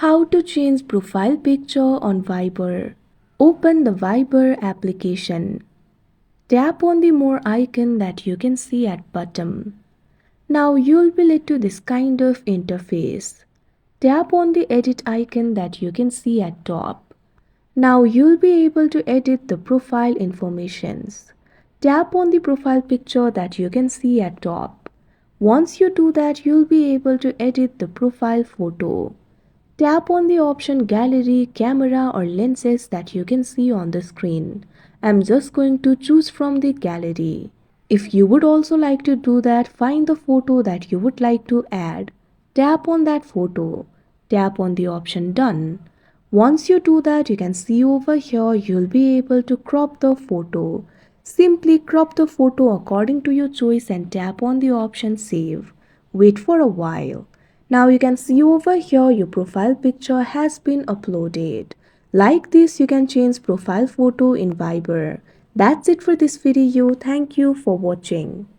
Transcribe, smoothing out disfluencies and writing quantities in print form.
How to change profile picture on Viber. Open the Viber application. Tap on the more icon that you can see at bottom. Now you'll be led to this kind of interface. Tap on the edit icon that you can see at top. Now you'll be able to edit the profile informations. Tap on the profile picture that you can see at top. Once you do that, you'll be able to edit the profile photo. Tap on the option gallery, camera or lenses that you can see on the screen. I'm just going to choose from the gallery. If you would also like to do that, find the photo that you would like to add. Tap on that photo. Tap on the option done. Once you do that, you can see over here you'll be able to crop the photo. Simply crop the photo according to your choice and tap on the option save. Wait for a while. Now you can see over here your profile picture has been uploaded. Like this, you can change profile photo in Viber. That's it for this video. Thank you for watching.